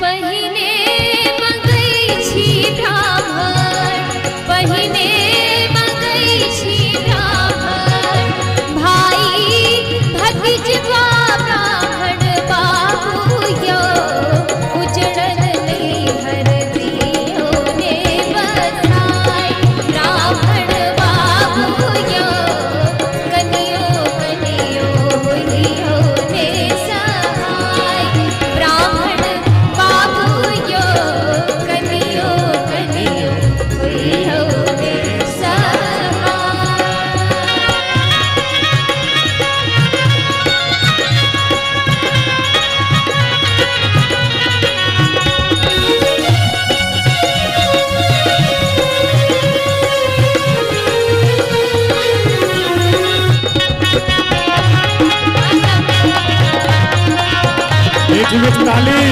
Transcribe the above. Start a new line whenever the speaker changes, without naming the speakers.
पहिने मंगै छी ब्राह्मण, पहिने मंगै छी ब्राह्मण। भाई भतीजवा ब्राह्मण बाबू यो, उजड़ल नैहर दियो ने बसाई। ब्राह्मण बाबू यो, कनियो कनियो होइयो ने सहाय। ब्राह्मण बाबू यो, कनियो कनियो होइयो ने सहाय।
एक मिनट ताली।